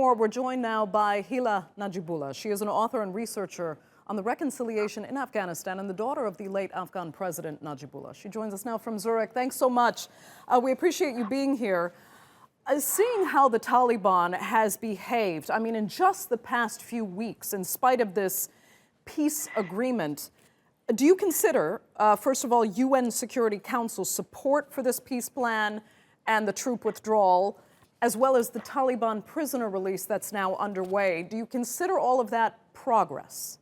more. We're joined now by Heela Najibullah. She is an author and researcher on the reconciliation in Afghanistan and the daughter of the late Afghan president Najibullah. She joins us now from Zurich. Thanks so much. We appreciate you being here. Seeing how the Taliban has behaved, I mean, in just the past few weeks, in spite of this peace agreement, do you consider, first of all, UN Security Council support for this peace plan and the troop withdrawal, as well as the Taliban prisoner release that's now underway? Do you consider all of that progress?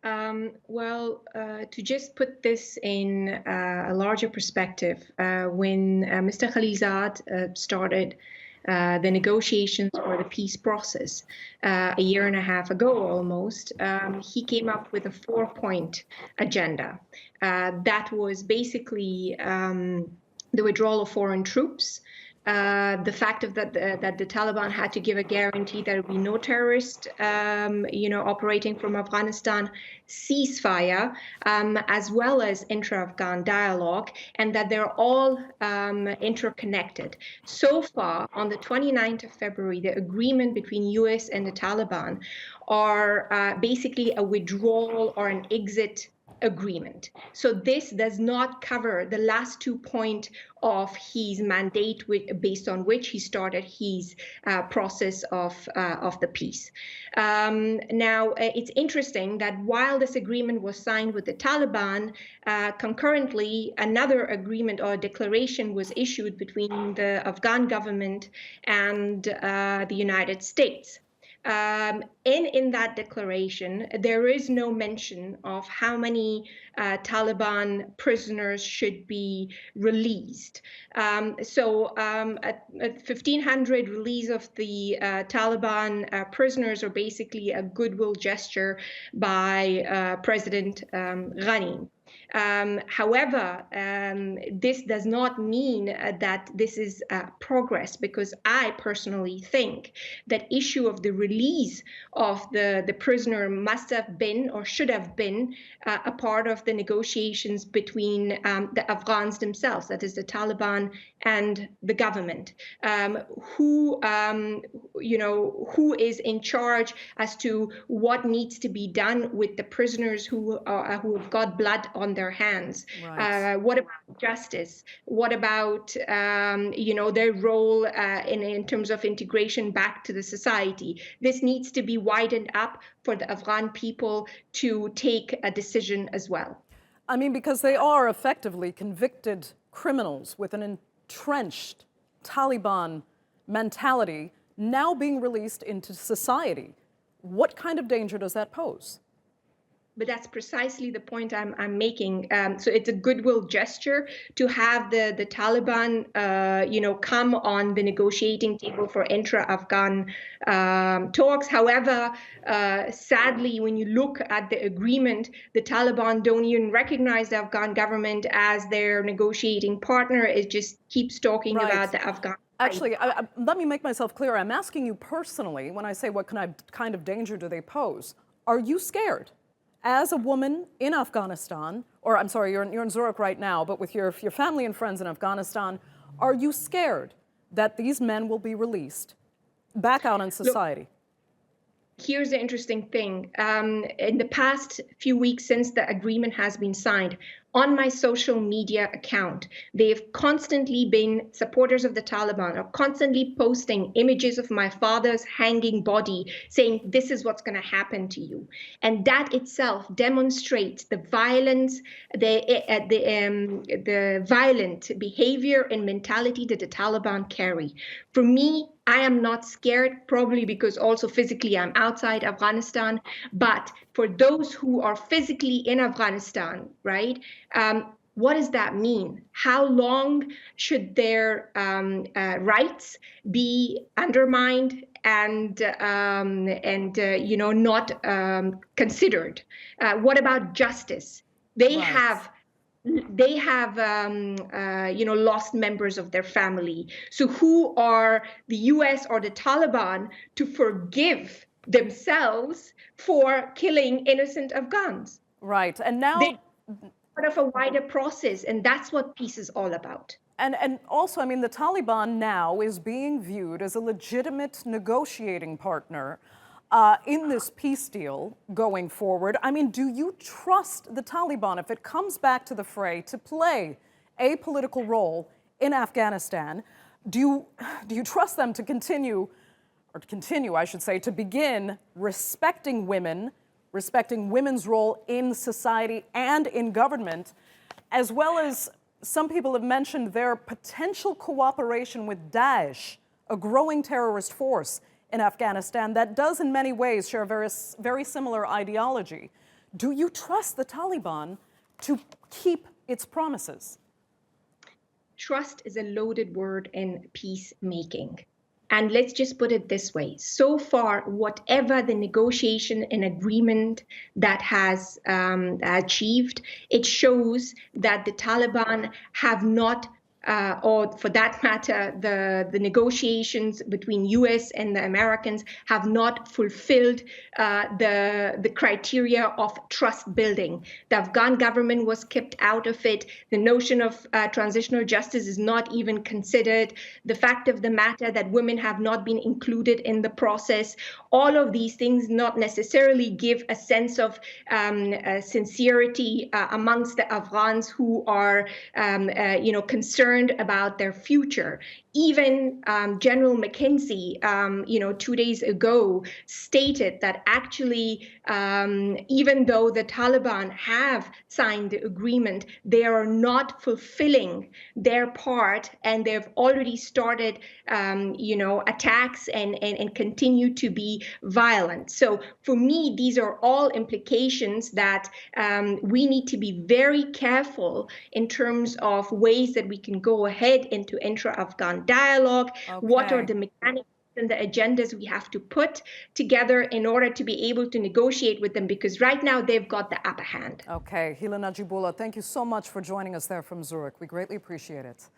To just put this in a larger perspective, when Mr. Khalilzad started the negotiations for the peace process a year and a half ago almost, he came up with a 4-point agenda. That was basically the withdrawal of foreign troops, the fact that the Taliban had to give a guarantee that there would be no terrorist, operating from Afghanistan, ceasefire, as well as intra-Afghan dialogue, and that they're all interconnected. So far, on the 29th of February, the agreement between US and the Taliban are basically a withdrawal or an exit agreement. So this does not cover the last 2 points of his mandate, based on which he started his process of the peace. Now, it's interesting that while this agreement was signed with the Taliban, concurrently another agreement or declaration was issued between the Afghan government and the United States. In that declaration, there is no mention of how many Taliban prisoners should be released. So at 1,500 release of the Taliban prisoners are basically a goodwill gesture by President Ghani. However, this does not mean that this is progress, because I personally think that issue of the release of the prisoner must have been or should have been a part of the negotiations between the Afghans themselves, that is the Taliban and the government. Who is in charge as to what needs to be done with the prisoners who have got blood on their hands? Right. What about justice? What about their role in terms of integration back to the society? This needs to be widened up for the Afghan people to take a decision as well. I mean, because they are effectively convicted criminals with an entrenched Taliban mentality now being released into society. What kind of danger does that pose? But that's precisely the point I'm making. So it's a goodwill gesture to have the Taliban, come on the negotiating table for intra-Afghan talks. However, sadly, when you look at the agreement, the Taliban don't even recognize the Afghan government as their negotiating partner. It just keeps talking about the Afghan. Actually, let me make myself clear. I'm asking you personally when I say what kind of danger do they pose. Are you scared? As a woman in Afghanistan, or I'm sorry, you're in Zurich right now, but with your family and friends in Afghanistan, are you scared that these men will be released back out in society? Look, here's the interesting thing. In the past few weeks since the agreement has been signed, on my social media account, they've constantly been supporters of the Taliban, are constantly posting images of my father's hanging body, saying this is what's going to happen to you. And that itself demonstrates the violence, the violent behavior and mentality that the Taliban carry. For me, I am not scared, probably because also physically I'm outside Afghanistan. But for those who are physically in Afghanistan, right? What does that mean? How long should their rights be undermined and not considered? What about justice? They have lost members of their family. So who are the US or the Taliban to forgive themselves for killing innocent Afghans? Right. And now part of a wider process, and that's what peace is all about. And also, I mean, the Taliban now is being viewed as a legitimate negotiating partner in this peace deal going forward. I mean, do you trust the Taliban, if it comes back to the fray, to play a political role in Afghanistan? Do you trust them to continue, I should say, to begin respecting women, respecting women's role in society and in government, as well as some people have mentioned their potential cooperation with Daesh, a growing terrorist force in Afghanistan that does in many ways share a very similar ideology. Do you trust the Taliban to keep its promises? Trust is a loaded word in peacemaking. And let's just put it this way. So far, whatever the negotiation and agreement that has achieved, it shows that the Taliban have not or for that matter, the negotiations between US and the Americans have not fulfilled the criteria of trust building. The Afghan government was kept out of it. The notion of transitional justice is not even considered. The fact of the matter that women have not been included in the process. All of these things not necessarily give a sense of sincerity amongst the Afghans who are, concerned about their future. Even General McKenzie, 2 days ago, stated that actually, even though the Taliban have signed the agreement, they are not fulfilling their part, and they've already started, attacks and continue to be violent. So for me, these are all implications that we need to be very careful in terms of ways that we can go ahead into intra-Afghan dialogue. Okay. What are the mechanics and the agendas we have to put together in order to be able to negotiate with them, because right now they've got the upper hand. Okay, Heela Najibullah, thank you so much for joining us there from Zurich. We greatly appreciate it.